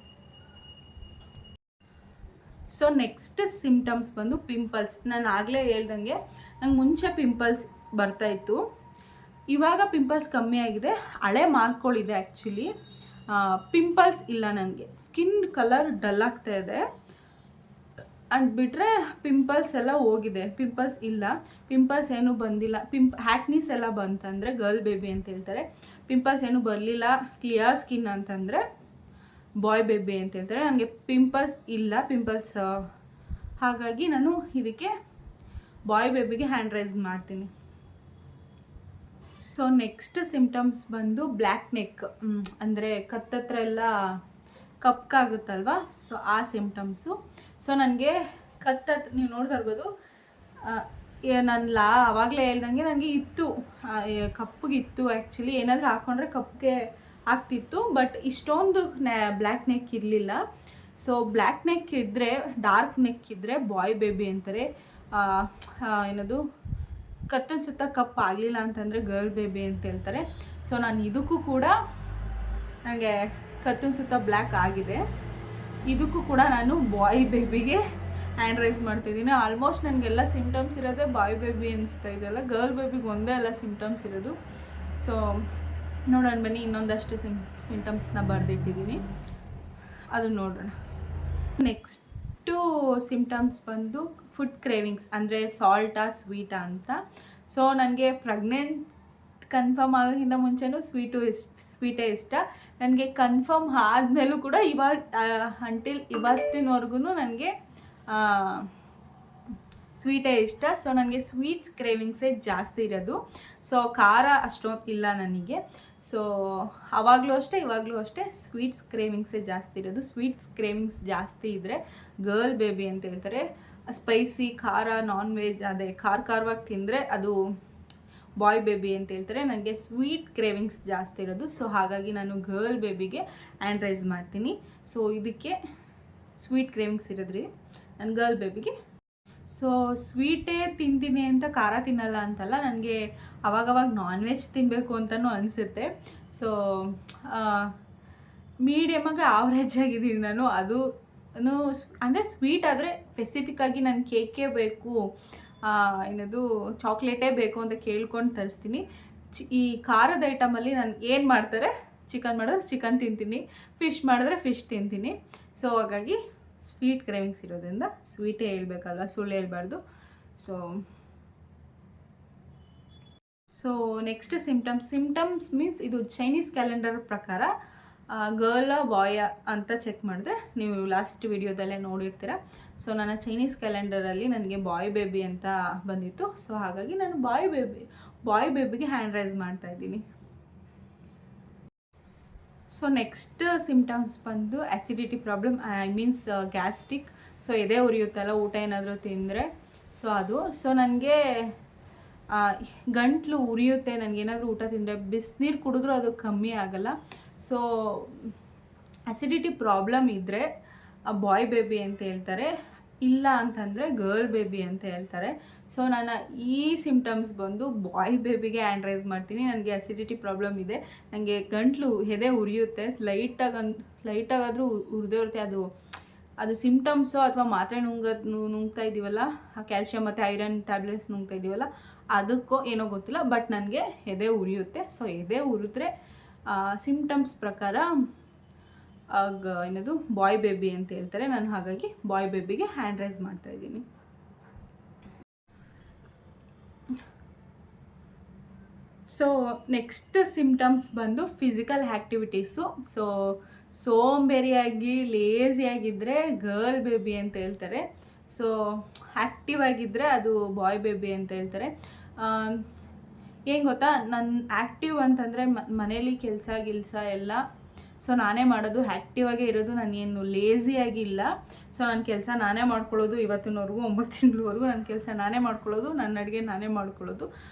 ಸೊ ನೆಕ್ಸ್ಟ್ ಸಿಮ್ಟಮ್ಸ್ ಬಂದು ಪಿಂಪಲ್ಸ್. ನಾನು ಆಗಲೇ ಹೇಳ್ದಂಗೆ ನಂಗೆ ಮುಂಚೆ ಪಿಂಪಲ್ಸ್ ಬರ್ತಾಯಿತ್ತು, ಇವಾಗ ಪಿಂಪಲ್ಸ್ ಕಮ್ಮಿ ಆಗಿದೆ. ಹಳೆ ಮಾರ್ಕ್ಗಳಿದೆ ಆ್ಯಕ್ಚುಲಿ, ಪಿಂಪಲ್ಸ್ ಇಲ್ಲ. ನನಗೆ ಸ್ಕಿನ್ ಕಲರ್ ಡಲ್ ಆಗ್ತಾಯಿದೆ ಅಂಡ್ ಬಿಟ್ಟರೆ ಪಿಂಪಲ್ಸ್ ಎಲ್ಲ ಹೋಗಿದೆ. ಪಿಂಪಲ್ಸ್ ಇಲ್ಲ, ಪಿಂಪಲ್ಸ್ ಏನೂ ಬಂದಿಲ್ಲ. ಹ್ಯಾಕ್ನೀಸ್ ಎಲ್ಲ ಬಂತಂದರೆ ಗರ್ಲ್ ಬೇಬಿ ಅಂತ ಹೇಳ್ತಾರೆ. ಪಿಂಪಲ್ಸ್ ಏನೂ ಬರಲಿಲ್ಲ, ಕ್ಲಿಯರ್ ಸ್ಕಿನ್ ಅಂತಂದರೆ ಬಾಯ್ ಬೇಬಿ ಅಂತ ಹೇಳ್ತಾರೆ. ನನಗೆ ಪಿಂಪಲ್ಸ್ ಇಲ್ಲ. ಹಾಗಾಗಿ ನಾನು ಇದಕ್ಕೆ ಬಾಯ್ ಬೇಬಿಗೆ ಹ್ಯಾಂಡ್ ರೈಸ್ ಮಾಡ್ತೀನಿ. ಸೊ ನೆಕ್ಸ್ಟ್ ಸಿಮ್ಟಮ್ಸ್ ಬಂದು ಬ್ಲ್ಯಾಕ್ ನೆಕ್, ಅಂದರೆ ಕತ್ತತ್ರ ಎಲ್ಲ ಕಪ್ಪಾಗುತ್ತಲ್ವ, ಸೊ ಆ ಸಿಮ್ಟಮ್ಸು. ಸೊ ನನಗೆ ನೀವು ನೋಡ್ತಾ ಇರ್ಬೋದು, ನಾನು ಆವಾಗಲೇ ಹೇಳ್ದಂಗೆ ನನಗೆ ಇತ್ತು, ಕಪ್ಪಗಿತ್ತು. ಆ್ಯಕ್ಚುಲಿ ಏನಾದರೂ ಹಾಕ್ಕೊಂಡ್ರೆ ಕಪ್ಪಿಗೆ ಆಗ್ತಿತ್ತು, ಬಟ್ ಇಷ್ಟೊಂದು ಬ್ಲ್ಯಾಕ್ ನೆಕ್ ಇರಲಿಲ್ಲ. ಸೊ ಬ್ಲ್ಯಾಕ್ ನೆಕ್ ಇದ್ದರೆ, ಡಾರ್ಕ್ ನೆಕ್ ಇದ್ದರೆ ಬಾಯ್ ಬೇಬಿ ಅಂತಾರೆ. ಏನದು ಕತ್ತು ಸುತ್ತ ಕಪ್ ಆಗಲಿಲ್ಲ ಅಂತಂದರೆ ಗರ್ಲ್ ಬೇಬಿ ಅಂತ ಹೇಳ್ತಾರೆ. ಸೊ ನಾನು ಇದಕ್ಕೂ ಕೂಡ ನನಗೆ ಕತ್ತಿನ ಸುತ್ತ ಬ್ಲ್ಯಾಕ್ ಆಗಿದೆ, ಇದಕ್ಕೂ ಕೂಡ ನಾನು ಬಾಯ್ ಬೇಬಿಗೆ ಹ್ಯಾಂಡ್ ರೈಸ್ ಮಾಡ್ತಿದ್ದೀನಿ. ಆಲ್ಮೋಸ್ಟ್ ನನಗೆಲ್ಲ ಸಿಮ್ಟಮ್ಸ್ ಇರೋದೇ ಬಾಯ್ ಬೇಬಿ ಅನಿಸ್ತಾ ಇದೆಯಲ್ಲ, ಗರ್ಲ್ ಬೇಬಿಗೆ ಒಂದೇ ಎಲ್ಲ ಸಿಮ್ಟಮ್ಸ್ ಇರೋದು. ಸೊ ನೋಡೋಣ ಬನ್ನಿ, ಇನ್ನೊಂದಷ್ಟು ಸಿಮ್ಟಮ್ಸ್ನ ಬರೆದಿಟ್ಟಿದ್ದೀನಿ, ಅದನ್ನು ನೋಡೋಣ. ನೆಕ್ಸ್ಟು ಸಿಮ್ಟಮ್ಸ್ ಬಂದು ಫುಡ್ ಕ್ರೇವಿಂಗ್ಸ್, ಅಂದರೆ ಸಾಲ್ಟಾ ಸ್ವೀಟಾ ಅಂತ. ಸೊ ನನಗೆ ಪ್ರೆಗ್ನೆಂಟ್ ಕನ್ಫರ್ಮ್ ಆಗೋಕ್ಕಿಂತ ಮುಂಚೆನೂ ಸ್ವೀಟೇ ಇಷ್ಟ. ನನಗೆ ಕನ್ಫರ್ಮ್ ಆದಮೇಲೂ ಕೂಡ ಅಂಟಿಲ್ ಇವತ್ತಿನವರೆಗೂ ನನಗೆ ಸ್ವೀಟೇ ಇಷ್ಟ. ಸೊ ನನಗೆ ಸ್ವೀಟ್ಸ್ ಕ್ರೇವಿಂಗ್ಸೇ ಜಾಸ್ತಿ ಇರೋದು. ಸೊ ಖಾರ ಅಷ್ಟೊಂದು ಇಲ್ಲ ನನಗೆ. ಸೊ ಆವಾಗಲೂ ಅಷ್ಟೇ ಇವಾಗಲೂ ಅಷ್ಟೇ ಸ್ವೀಟ್ಸ್ ಕ್ರೇವಿಂಗ್ಸೇ ಜಾಸ್ತಿ ಇರೋದು. ಸ್ವೀಟ್ಸ್ ಕ್ರೇವಿಂಗ್ಸ್ ಜಾಸ್ತಿ ಇದ್ದರೆ ಗರ್ಲ್ ಬೇಬಿ ಅಂತ ಹೇಳ್ತಾರೆ. ಸ್ಪೈಸಿ ಖಾರ ನಾನ್ ವೆಜ್ ಅದೇ ಖಾರವಾಗಿ ತಿಂದರೆ ಅದು ಬಾಯ್ ಬೇಬಿ ಅಂತ ಹೇಳ್ತಾರೆ. ನನಗೆ ಸ್ವೀಟ್ ಕ್ರೇವಿಂಗ್ಸ್ ಜಾಸ್ತಿ ಇರೋದು. ಸೊ ಹಾಗಾಗಿ ನಾನು ಗರ್ಲ್ ಬೇಬಿಗೆ ಹ್ಯಾಂಡ್ ರೈಸ್ ಮಾಡ್ತೀನಿ. ಸೊ ಇದಕ್ಕೆ ಸ್ವೀಟ್ ಕ್ರೇವಿಂಗ್ಸ್ ಇರೋದ್ರಿ ನಾನು ಗರ್ಲ್ ಬೇಬಿಗೆ. ಸೊ ಸ್ವೀಟೇ ತಿಂತೀನಿ ಅಂತ ಖಾರ ತಿನ್ನಲ್ಲ ಅಂತಲ್ಲ, ನನಗೆ ಅವಾಗವಾಗ ನಾನ್ ವೆಜ್ ತಿನ್ನಬೇಕು ಅಂತಲೂ ಅನಿಸುತ್ತೆ. ಸೊ ಮೀಡಿಯಮಾಗಿ ಆವ್ರೇಜ್ ಆಗಿದ್ದೀನಿ ನಾನು. ಅದು ಅಂದರೆ ಸ್ವೀಟ್ ಆದರೆ ಸ್ಪೆಸಿಫಿಕ್ಕಾಗಿ ನಾನು ಕೇಕೇ ಬೇಕು, ಏನದು ಚಾಕ್ಲೇಟೇ ಬೇಕು ಅಂತ ಕೇಳ್ಕೊಂಡು ತರಿಸ್ತೀನಿ. ಈ ಖಾರದ ಐಟಮಲ್ಲಿ ನಾನು ಏನು ಮಾಡ್ತಾರೆ, ಚಿಕನ್ ಮಾಡಿದ್ರೆ ಚಿಕನ್ ತಿಂತೀನಿ, ಫಿಶ್ ಮಾಡಿದ್ರೆ ಫಿಶ್ ತಿಂತೀನಿ. ಸೊ ಹಾಗಾಗಿ ಸ್ವೀಟ್ ಕ್ರೇವಿಂಗ್ಸ್ ಇರೋದ್ರಿಂದ ಸ್ವೀಟೇ ಹೇಳ್ಬೇಕಲ್ವ, ಸುಳ್ಳು ಹೇಳ್ಬಾರ್ದು. ಸೊ ನೆಕ್ಸ್ಟ್ ಸಿಮ್ಟಮ್ಸ್ ಮೀನ್ಸ್ ಇದು ಚೈನೀಸ್ ಕ್ಯಾಲೆಂಡರ್ ಪ್ರಕಾರ ಗರ್ಲ ಬಾಯ ಅಂತ ಚೆಕ್ ಮಾಡಿದ್ರೆ ನೀವು ಲಾಸ್ಟ್ ವಿಡಿಯೋದಲ್ಲೇ ನೋಡಿರ್ತೀರ. ಸೊ ನನ್ನ ಚೈನೀಸ್ ಕ್ಯಾಲೆಂಡರಲ್ಲಿ ನನಗೆ ಬಾಯ್ ಬೇಬಿ ಅಂತ ಬಂದಿತ್ತು. ಸೊ ಹಾಗಾಗಿ ನಾನು ಬಾಯ್ ಬೇಬಿಗೆ ಹ್ಯಾಂಡ್ ರೈಸ್ ಮಾಡ್ತಾಯಿದ್ದೀನಿ. ಸೊ ನೆಕ್ಸ್ಟ್ ಸಿಮ್ಟಮ್ಸ್ ಬಂದು acidity problem, means gastric. So ಎದೆ ಉರಿಯುತ್ತಲ್ಲ ಊಟ ಏನಾದರೂ ತಿಂದರೆ, ಸೊ ಅದು. ಸೊ ನನಗೆ ಗಂಟ್ಲು ಉರಿಯುತ್ತೆ ನನಗೇನಾದರೂ ಊಟ ತಿಂದರೆ. ಬಿಸಿನೀರು ಕುಡಿದ್ರೂ ಅದು ಕಮ್ಮಿ ಆಗಲ್ಲ. ಸೊ ಆ್ಯಸಿಡಿಟಿ ಪ್ರಾಬ್ಲಮ್ ಇದ್ದರೆ ಬಾಯ್ ಬೇಬಿ ಅಂತ ಹೇಳ್ತಾರೆ, ಇಲ್ಲ ಅಂತಂದರೆ ಗರ್ಲ್ ಬೇಬಿ ಅಂತ ಹೇಳ್ತಾರೆ. ಸೊ ನಾನು ಈ ಸಿಮ್ಟಮ್ಸ್ ಬಂದು ಬಾಯ್ ಬೇಬಿಗೆ ಹ್ಯಾಂಡ್ ರೈಸ್ ಮಾಡ್ತೀನಿ. ನನಗೆ ಆ್ಯಸಿಡಿಟಿ ಪ್ರಾಬ್ಲಮ್ ಇದೆ, ನನಗೆ ಗಂಟ್ಲು ಎದೆ ಉರಿಯುತ್ತೆ, ಲೈಟಾಗಾದರೂ ಉರಿದೇ ಇರುತ್ತೆ. ಅದು ಸಿಮ್ಟಮ್ಸು ಅಥವಾ ಮಾತ್ರೆ ನುಂಗ್ತಾ ಇದ್ದೀವಲ್ಲ, ಕ್ಯಾಲ್ಶಿಯಮ್ ಮತ್ತು ಐರನ್ ಟ್ಯಾಬ್ಲೆಟ್ಸ್ ನುಂಗ್ತಾ ಇದ್ದೀವಲ್ಲ, ಅದಕ್ಕೋ ಏನೋ ಗೊತ್ತಿಲ್ಲ, ಬಟ್ ನನಗೆ ಎದೆ ಉರಿಯುತ್ತೆ. ಸೊ ಎದೆ ಉರಿದ್ರೆ ಸಿಮ್ಟಮ್ಸ್ ಪ್ರಕಾರ ಏನದು ಬಾಯ್ ಬೇಬಿ ಅಂತ ಹೇಳ್ತಾರೆ. ನಾನು ಹಾಗಾಗಿ ಬಾಯ್ ಬೇಬಿಗೆ ಹ್ಯಾಂಡ್ ರೈಸ್ ಮಾಡ್ತಾಯಿದ್ದೀನಿ. ಸೊ ನೆಕ್ಸ್ಟ್ ಸಿಮ್ಟಮ್ಸ್ ಬಂದು ಫಿಸಿಕಲ್ ಆ್ಯಕ್ಟಿವಿಟೀಸು. ಸೊ ಸೋಂಬೇರಿಯಾಗಿ ಲೇಸಿಯಾಗಿದ್ದರೆ ಗರ್ಲ್ ಬೇಬಿ ಅಂತ ಹೇಳ್ತಾರೆ. ಸೊ ಆ್ಯಕ್ಟಿವ್ ಆಗಿದ್ದರೆ ಅದು ಬಾಯ್ ಬೇಬಿ ಅಂತ ಹೇಳ್ತಾರೆ. ಏನು ಗೊತ್ತಾ, ನಾನು ಆ್ಯಕ್ಟಿವ್ ಅಂತಂದರೆ ಮನೇಲಿ ಕೆಲಸ ಎಲ್ಲ ಸೊ ನಾನೇ ಮಾಡೋದು, ಆ್ಯಕ್ಟಿವ್ ಆಗೇ ಇರೋದು, ನಾನೇನು ಲೇಸಿಯಾಗಿಲ್ಲ. ಸೊ ನನ್ನ ಕೆಲಸ ನಾನೇ ಮಾಡ್ಕೊಳ್ಳೋದು, ಇವತ್ತಿನವರೆಗೂ 9 ತಿಂಗಳವರೆಗೂ ನನ್ನ ಕೆಲಸ ನಾನೇ ಮಾಡ್ಕೊಳ್ಳೋದು, ನನ್ನ ಅಡುಗೆ ನಾನೇ ಮಾಡ್ಕೊಳ್ಳೋದು,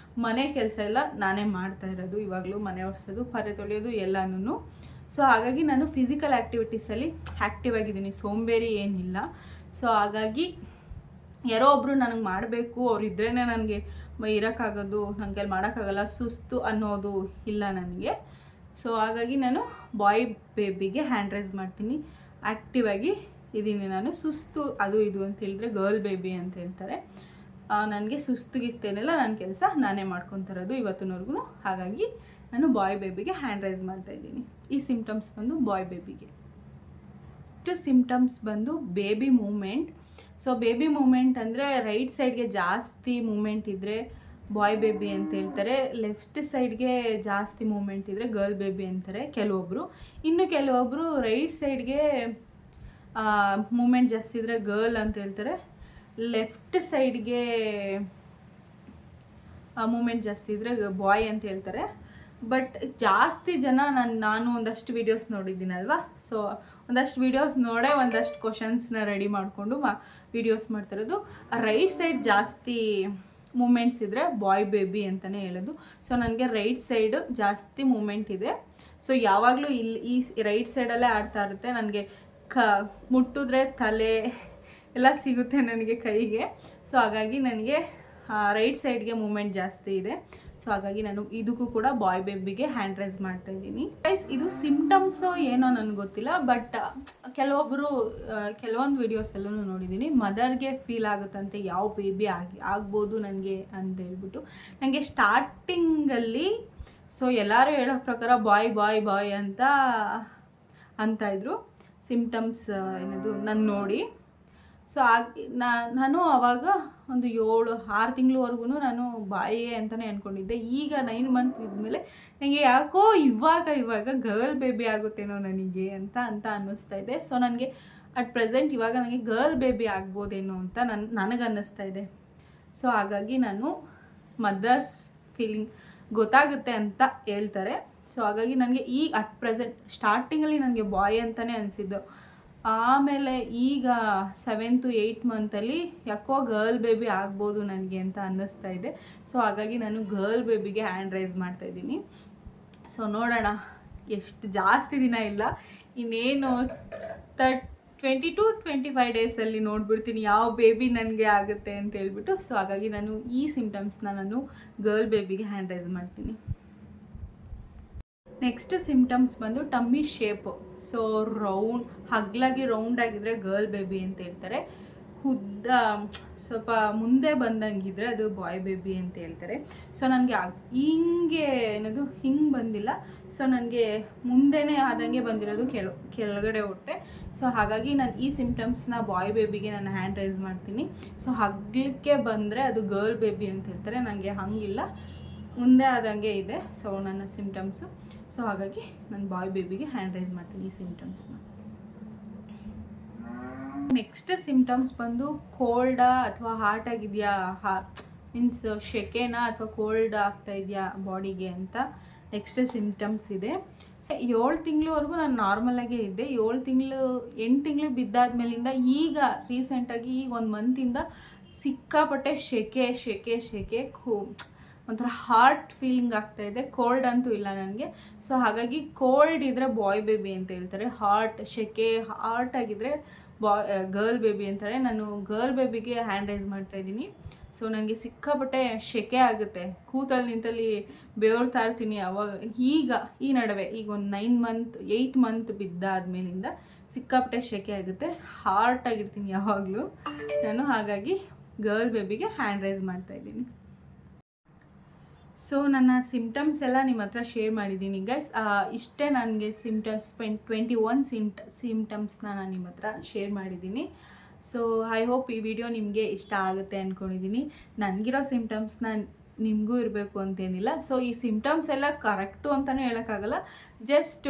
ಮನೆ ಕೆಲಸ ಎಲ್ಲ ನಾನೇ ಮಾಡ್ತಾ ಇರೋದು. ಇವಾಗಲೂ ಮನೆ ಒರೆಸೋದು, ಪಾತ್ರೆ ತೊಳೆಯೋದು ಎಲ್ಲನೂ. ಸೊ ಹಾಗಾಗಿ ನಾನು ಫಿಸಿಕಲ್ ಆ್ಯಕ್ಟಿವಿಟೀಸಲ್ಲಿ ಆ್ಯಕ್ಟಿವ್ ಆಗಿದ್ದೀನಿ, ಸೋಂಬೇರಿ ಏನಿಲ್ಲ. ಸೊ ಹಾಗಾಗಿ ಯಾರೋ ಒಬ್ಬರು ನನಗೆ ಮಾಡಬೇಕು, ಅವ್ರು ಇದ್ರೇ ನನಗೆ ಇರೋಕ್ಕಾಗೋದು, ನನಗೆ ಮಾಡೋಕ್ಕಾಗಲ್ಲ, ಸುಸ್ತು ಅನ್ನೋದು ಇಲ್ಲ ನನಗೆ. ಸೊ ಹಾಗಾಗಿ ನಾನು ಬಾಯ್ ಬೇಬಿಗೆ ಹ್ಯಾಂಡ್ ರೈಸ್ ಮಾಡ್ತೀನಿ. ಆ್ಯಕ್ಟಿವ್ ಆಗಿ ಇದ್ದೀನಿ ನಾನು. ಸುಸ್ತು ಅದು ಇದು ಅಂತ ಹೇಳಿದ್ರೆ ಗರ್ಲ್ ಬೇಬಿ ಅಂತ ಹೇಳ್ತಾರೆ. ನನಗೆ ಸುಸ್ತುಗಿಸ್ತೇನೆಲ್ಲ ನನ್ನ ಕೆಲಸ ನಾನೇ ಮಾಡ್ಕೊತಿರೋದು ಇವತ್ತಿನವರೆಗೂ. ಹಾಗಾಗಿ ನಾನು ಬಾಯ್ ಬೇಬಿಗೆ ಹ್ಯಾಂಡ್ ರೈಸ್ ಮಾಡ್ತಾಯಿದ್ದೀನಿ. ಈ ಸಿಮ್ಟಮ್ಸ್ ಬಂದು ಬಾಯ್ ಬೇಬಿಗೆ. ಸಿಮ್ಟಮ್ಸ್ ಬಂದು baby movement. So baby movement ಅಂದರೆ ರೈಟ್ ಸೈಡ್ಗೆ ಜಾಸ್ತಿ ಮೂಮೆಂಟ್ ಇದ್ದರೆ ಬಾಯ್ ಬೇಬಿ ಅಂತ ಹೇಳ್ತಾರೆ, ಲೆಫ್ಟ್ ಸೈಡ್ಗೆ ಜಾಸ್ತಿ ಮೂಮೆಂಟ್ ಇದ್ದರೆ ಗರ್ಲ್ ಬೇಬಿ ಅಂತಾರೆ ಕೆಲವೊಬ್ಬರು. ಇನ್ನು ಕೆಲವೊಬ್ಬರು ರೈಟ್ ಸೈಡ್ಗೆ ಮೂಮೆಂಟ್ ಜಾಸ್ತಿ ಇದ್ದರೆ ಗರ್ಲ್ ಅಂತ ಹೇಳ್ತಾರೆ, ಲೆಫ್ಟ್ ಸೈಡ್ಗೆ ಮೂಮೆಂಟ್ ಜಾಸ್ತಿ ಇದ್ದರೆ ಬಾಯ್ ಅಂತ ಹೇಳ್ತಾರೆ. ಬಟ್ ಜಾಸ್ತಿ ಜನ ನಾನು ಒಂದಷ್ಟು ವೀಡಿಯೋಸ್ ನೋಡಿದ್ದೀನಲ್ವ, ಸೊ ಒಂದಷ್ಟು ವೀಡಿಯೋಸ್ ನೋಡೇ ಒಂದಷ್ಟು ಕ್ವಶನ್ಸ್ನ ರೆಡಿ ಮಾಡಿಕೊಂಡು ವೀಡಿಯೋಸ್ ಮಾಡ್ತಿರೋದು. ರೈಟ್ ಸೈಡ್ ಜಾಸ್ತಿ ಮೂಮೆಂಟ್ಸ್ ಇದ್ದರೆ ಬಾಯ್ ಬೇಬಿ ಅಂತಲೇ ಹೇಳೋದು. ಸೊ ನನಗೆ ರೈಟ್ ಸೈಡು ಜಾಸ್ತಿ ಮೂಮೆಂಟ್ ಇದೆ. ಸೊ ಯಾವಾಗಲೂ ಇಲ್ಲಿ ಈ ರೈಟ್ ಸೈಡಲ್ಲೇ ಆಡ್ತಾ ಇರುತ್ತೆ. ನನಗೆ ಮುಟ್ಟಿದ್ರೆ ತಲೆ ಎಲ್ಲ ಸಿಗುತ್ತೆ ನನಗೆ ಕೈಗೆ. ಸೊ ಹಾಗಾಗಿ ನನಗೆ ರೈಟ್ ಸೈಡ್ಗೆ ಮೂಮೆಂಟ್ ಜಾಸ್ತಿ ಇದೆ. ಸೊ ಹಾಗಾಗಿ ನಾನು ಇದಕ್ಕೂ ಕೂಡ ಬಾಯ್ ಬೇಬಿಗೆ ಹ್ಯಾಂಡ್ ರೈಸ್ ಮಾಡ್ತಾಯಿದ್ದೀನಿ. ಗೈಸ್ ಇದು ಸಿಮ್ಟಮ್ಸು ಏನೋ ನನಗೆ ಗೊತ್ತಿಲ್ಲ, ಬಟ್ ಕೆಲವೊಂದು ವೀಡಿಯೋಸಲ್ಲೂ ನೋಡಿದ್ದೀನಿ, ಮದರ್ಗೆ ಫೀಲ್ ಆಗುತ್ತಂತೆ ಯಾವ ಬೇಬಿ ಆಗ್ಬೋದು ನನಗೆ ಅಂತ ಹೇಳ್ಬಿಟ್ಟು. ನನಗೆ ಸ್ಟಾರ್ಟಿಂಗಲ್ಲಿ ಸೊ ಎಲ್ಲರೂ ಹೇಳೋ ಪ್ರಕಾರ ಬಾಯ್ ಅಂತ ಇದ್ರು ಸಿಮ್ಟಮ್ಸ್ ಏನದು ನಾನು ನೋಡಿ. ಸೊ ನಾನು ಆವಾಗ ಒಂದು 7-6 ತಿಂಗಳವರೆಗೂ ನಾನು ಬಾಯೇ ಅಂತಲೇ ಅಂದ್ಕೊಂಡಿದ್ದೆ. ಈಗ 9 ಮಂತ್ ಇದ್ಮೇಲೆ ನನಗೆ ಯಾಕೋ ಇವಾಗ ಗರ್ಲ್ ಬೇಬಿ ಆಗುತ್ತೇನೋ ನನಗೆ ಅಂತ ಅನ್ನಿಸ್ತಾ ಇದೆ. ಸೊ ನನಗೆ ಅಟ್ ಪ್ರೆಸೆಂಟ್ ಇವಾಗ ನನಗೆ ಗರ್ಲ್ ಬೇಬಿ ಆಗ್ಬೋದೇನೋ ಅಂತ ನನಗೆ ಅನ್ನಿಸ್ತಾ ಇದೆ. ಸೊ ಹಾಗಾಗಿ ನಾನು ಮದರ್ಸ್ ಫೀಲಿಂಗ್ ಗೊತ್ತಾಗುತ್ತೆ ಅಂತ ಹೇಳ್ತಾರೆ. ಸೊ ಹಾಗಾಗಿ ನನಗೆ ಅಟ್ ಪ್ರೆಸೆಂಟ್ ಸ್ಟಾರ್ಟಿಂಗಲ್ಲಿ ನನಗೆ ಬಾಯ್ ಅಂತಲೇ ಅನಿಸಿದ್ದು. ಆಮೇಲೆ ಈಗ 7 to 8 ಮಂತಲ್ಲಿ ಯಾಕೋ ಗರ್ಲ್ ಬೇಬಿ ಆಗ್ಬೋದು ನನಗೆ ಅಂತ ಅನ್ನಿಸ್ತಾ ಇದೆ. ಸೊ ಹಾಗಾಗಿ ನಾನು ಗರ್ಲ್ ಬೇಬಿಗೆ ಹ್ಯಾಂಡ್ ರೈಸ್ ಮಾಡ್ತಾಯಿದ್ದೀನಿ. ಸೊ ನೋಡೋಣ, ಎಷ್ಟು ಜಾಸ್ತಿ ದಿನ ಇಲ್ಲ, ಇನ್ನೇನು 20 to 25 ಡೇಸಲ್ಲಿ ನೋಡ್ಬಿಡ್ತೀನಿ ಯಾವ ಬೇಬಿ ನನಗೆ ಆಗುತ್ತೆ ಅಂತ ಹೇಳ್ಬಿಟ್ಟು. ಸೊ ಹಾಗಾಗಿ ನಾನು ಈ ಸಿಮ್ಟಮ್ಸ್ನ ನಾನು ಗರ್ಲ್ ಬೇಬಿಗೆ ಹ್ಯಾಂಡ್ ರೈಸ್ ಮಾಡ್ತೀನಿ. ನೆಕ್ಸ್ಟ್ ಸಿಮ್ಟಮ್ಸ್ ಬಂದು ಟಮ್ಮಿ ಶೇಪು. ಸೊ ಹಗ್ಲಾಗಿ ರೌಂಡಾಗಿದ್ದರೆ ಗರ್ಲ್ ಬೇಬಿ ಅಂತ ಹೇಳ್ತಾರೆ. ಉದ್ದ ಸ್ವಲ್ಪ ಮುಂದೆ ಬಂದಂಗಿದ್ರೆ ಅದು ಬಾಯ್ ಬೇಬಿ ಅಂತ ಹೇಳ್ತಾರೆ. ಸೊ ನನಗೆ ಹಿಂಗೆ ಹಿಂಗೆ ಬಂದಿಲ್ಲ. ಸೊ ನನಗೆ ಮುಂದೆನೇ ಆದಂಗೆ ಬಂದಿರೋದು ಕೆಳಗಡೆ ಹೊಟ್ಟೆ. ಸೊ ಹಾಗಾಗಿ ನಾನು ಈ ಸಿಮ್ಟಮ್ಸ್ನ ಬಾಯ್ ಬೇಬಿಗೆ ನಾನು ಹ್ಯಾಂಡ್ ರೈಸ್ ಮಾಡ್ತೀನಿ. ಸೊ ಹಗ್ಲಕ್ಕೆ ಬಂದರೆ ಅದು ಗರ್ಲ್ ಬೇಬಿ ಅಂತ ಹೇಳ್ತಾರೆ. ನನಗೆ ಹಂಗಿಲ್ಲ, ಮುಂದೆ ಆದಂಗೆ ಇದೆ ಸೊ ನನ್ನ ಸಿಮ್ಟಮ್ಸು. ಸೊ ಹಾಗಾಗಿ ನಾನು ಬಾಯ್ ಬೇಬಿಗೆ ಹ್ಯಾಂಡ್ ರೈಸ್ ಮಾಡ್ತೀನಿ ಈ ಸಿಮ್ಟಮ್ಸ್ನ. ನೆಕ್ಸ್ಟ್ ಸಿಮ್ಟಮ್ಸ್ ಬಂದು ಕೋಲ್ಡಾ ಅಥವಾ ಹಾಟ್ ಆಗಿದೆಯಾ, ಮೀನ್ಸ್ ಶೆಕೆನಾ ಅಥವಾ ಕೋಲ್ಡ್ ಆಗ್ತಾ ಇದೆಯಾ ಬಾಡಿಗೆ ಅಂತ ನೆಕ್ಸ್ಟ್ ಸಿಮ್ಟಮ್ಸ್ ಇದೆ. ಸೊ 7 ತಿಂಗಳವರೆಗೂ ನಾನು ನಾರ್ಮಲಾಗೇ ಇದ್ದೆ. 8 ತಿಂಗಳು ಬಿದ್ದಾದ್ಮೇಲಿಂದ ಈಗ ರೀಸೆಂಟಾಗಿ ಈಗ 1 ಮಂತಿಂದ ಸಿಕ್ಕಾಪಟ್ಟೆ ಶೆಕೆ ಒಂಥರ ಹಾರ್ಟ್ ಫೀಲಿಂಗ್ ಆಗ್ತಾಯಿದೆ. ಕೋಲ್ಡ್ ಅಂತೂ ಇಲ್ಲ ನನಗೆ. ಸೊ ಹಾಗಾಗಿ ಕೋಲ್ಡ್ ಇದ್ದರೆ ಬಾಯ್ ಬೇಬಿ ಅಂತ ಹೇಳ್ತಾರೆ, ಹಾರ್ಟ್ ಆಗಿದ್ದರೆ ಗರ್ಲ್ ಬೇಬಿ ಅಂತಾರೆ. ನಾನು ಗರ್ಲ್ ಬೇಬಿಗೆ ಹ್ಯಾಂಡ್ ರೈಸ್ ಮಾಡ್ತಾಯಿದ್ದೀನಿ. ಸೊ ನನಗೆ ಸಿಕ್ಕಾಪಟ್ಟೆ ಶೆಕೆ ಆಗುತ್ತೆ, ಕೂತಲ್ಲಿ ನಿಂತಲ್ಲಿ ಬೆವರ್ತಾ ಇರ್ತೀನಿ. ಅವಾಗ ಈ ನಡುವೆ ಈಗ ಒಂದು 8 ಮಂತ್ ಬಿದ್ದಾದ್ಮೇಲಿಂದ ಸಿಕ್ಕಾಪಟ್ಟೆ ಶೆಕೆ ಆಗುತ್ತೆ, ಹಾರ್ಟ್ ಆಗಿರ್ತೀನಿ ಯಾವಾಗಲೂ ನಾನು. ಹಾಗಾಗಿ ಗರ್ಲ್ ಬೇಬಿಗೆ ಹ್ಯಾಂಡ್ ರೈಸ್ ಮಾಡ್ತಾಯಿದ್ದೀನಿ. ಸೊ ನನ್ನ ಸಿಮ್ಟಮ್ಸ್ ಎಲ್ಲ ನಿಮ್ಮ ಹತ್ರ ಶೇರ್ ಮಾಡಿದ್ದೀನಿ ಗೈಸ್. ಇಷ್ಟೇ ನನಗೆ ಸಿಮ್ಟಮ್ಸ್ 21 ಸಿಮ್ಟಮ್ಸ್ನ ನಾನು ನಿಮ್ಮ ಹತ್ರ ಶೇರ್ ಮಾಡಿದ್ದೀನಿ. ಸೊ ಐ ಹೋಪ್ ಈ ವಿಡಿಯೋ ನಿಮಗೆ ಇಷ್ಟ ಆಗುತ್ತೆ ಅಂದ್ಕೊಂಡಿದ್ದೀನಿ. ನನಗಿರೋ ಸಿಮ್ಟಮ್ಸ್ನ ನಿಮಗೂ ಇರಬೇಕು ಅಂತೇನಿಲ್ಲ. ಸೊ ಈ ಸಿಮ್ಟಮ್ಸ್ ಎಲ್ಲ ಕರೆಕ್ಟು ಅಂತಲೂ ಹೇಳೋಕ್ಕಾಗಲ್ಲ. ಜಸ್ಟ್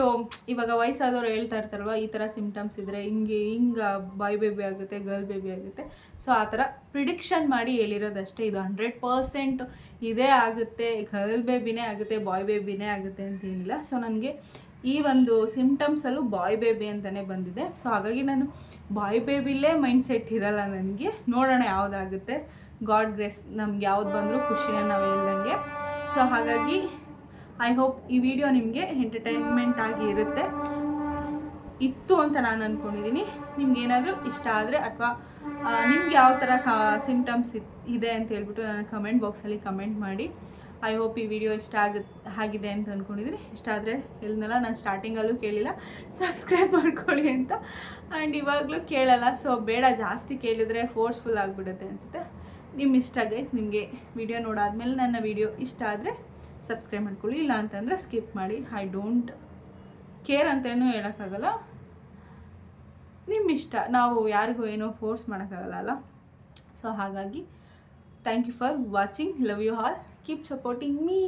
ಇವಾಗ ವಯಸ್ಸಾದವ್ರು ಹೇಳ್ತಾ ಇರ್ತಾರಲ್ವ, ಈ ಥರ ಸಿಮ್ಟಮ್ಸ್ ಇದ್ದರೆ ಹಿಂಗೆ ಬಾಯ್ ಬೇಬಿ ಆಗುತ್ತೆ, ಗರ್ಲ್ ಬೇಬಿ ಆಗುತ್ತೆ. ಸೊ ಆ ಥರ ಪ್ರಿಡಿಕ್ಷನ್ ಮಾಡಿ ಹೇಳಿರೋದಷ್ಟೇ. ಇದು 100% ಇದೇ ಆಗುತ್ತೆ, ಗರ್ಲ್ ಬೇಬಿನೇ ಆಗುತ್ತೆ, ಬಾಯ್ ಬೇಬಿನೇ ಆಗುತ್ತೆ ಅಂತೇನಿಲ್ಲ. ಸೊ ನನಗೆ ಈ ಒಂದು ಸಿಮ್ಟಮ್ಸಲ್ಲೂ ಬಾಯ್ ಬೇಬಿ ಅಂತಲೇ ಬಂದಿದೆ. ಸೊ ಹಾಗಾಗಿ ನಾನು ಬಾಯ್ ಬೇಬಿಲೇ ಮೈಂಡ್ ಸೆಟ್ ಇರಲ್ಲ ನನಗೆ. ನೋಡೋಣ ಯಾವುದಾಗುತ್ತೆ. ಗಾಡ್ ಗ್ರೇಸ್, ನಮ್ಗೆ ಯಾವ್ದು ಬಂದರೂ ಖುಷಿನೇ ನಾವು ಹೇಳ್ದಂಗೆ. ಸೊ ಹಾಗಾಗಿ ಐ ಹೋಪ್ ಈ ವಿಡಿಯೋ ನಿಮಗೆ ಎಂಟರ್ಟೈನ್ಮೆಂಟ್ ಆಗಿ ಇತ್ತು ಅಂತ ನಾನು ಅಂದ್ಕೊಂಡಿದ್ದೀನಿ. ನಿಮ್ಗೇನಾದರೂ ಇಷ್ಟ ಆದರೆ ಅಥವಾ ನಿಮ್ಗೆ ಯಾವ ಥರ ಸಿಮ್ಟಮ್ಸ್ ಇದೆ ಅಂತ ಹೇಳ್ಬಿಟ್ಟು ನಾನು ಕಮೆಂಟ್ ಬಾಕ್ಸಲ್ಲಿ ಕಮೆಂಟ್ ಮಾಡಿ. ಐ ಹೋಪ್ ಈ ವಿಡಿಯೋ ಇಷ್ಟ ಆಗಿದೆ ಅಂತ ಅಂದ್ಕೊಂಡಿದ್ದೀನಿ. ಇಷ್ಟ ಆದರೆ ಹೇಳಿದ್ನಲ್ಲ, ನಾನು ಸ್ಟಾರ್ಟಿಂಗಲ್ಲೂ ಕೇಳಿಲ್ಲ ಸಬ್ಸ್ಕ್ರೈಬ್ ಮಾಡ್ಕೊಳ್ಳಿ ಅಂತ, ಆ್ಯಂಡ್ ಇವಾಗಲೂ ಕೇಳಲ್ಲ. ಸೊ ಬೇಡ, ಜಾಸ್ತಿ ಕೇಳಿದರೆ ಫೋರ್ಸ್ಫುಲ್ ಆಗಿಬಿಡುತ್ತೆ ಅನಿಸುತ್ತೆ. ನಿಮ್ಮ ಇಷ್ಟ ಗೈಸ್. ನಿಮಗೆ ವಿಡಿಯೋ ನೋಡಾದ್ಮೇಲೆ ನನ್ನ ವಿಡಿಯೋ ಇಷ್ಟ ಆದರೆ ಸಬ್ಸ್ಕ್ರೈಬ್ ಮಾಡ್ಕೊಳ್ಳಿ, ಇಲ್ಲ ಅಂತಂದರೆ ಸ್ಕಿಪ್ ಮಾಡಿ. ಐ ಡೋಂಟ್ ಕೇರ್ ಅಂತೇನೂ ಹೇಳೋಕ್ಕಾಗಲ್ಲ, ನಿಮ್ಮ ಇಷ್ಟ. ನಾವು ಯಾರಿಗೂ ಏನೋ ಫೋರ್ಸ್ ಮಾಡೋಕ್ಕಾಗಲ್ಲ. ಸೊ ಹಾಗಾಗಿ thank you for watching. Love you all. Keep supporting me.